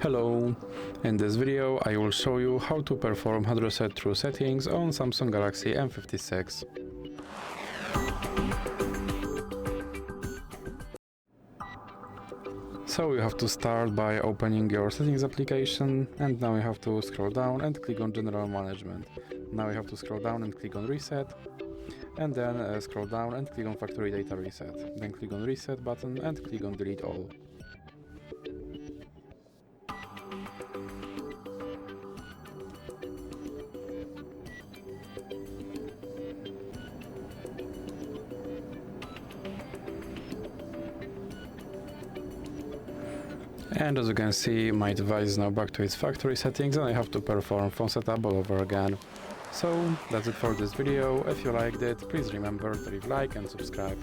Hello! In this video I will show you how to perform hard reset through settings on Samsung Galaxy M56. So you have to start by opening your settings application, and now you have to scroll down and click on General Management. Now you have to scroll down and click on Reset, and then scroll down and click on Factory Data Reset. Then click on Reset button and click on Delete All. And as you can see, my device is now back to its factory settings and I have to perform phone setup all over again. So that's it for this video. If you liked it, please remember to leave a like and subscribe.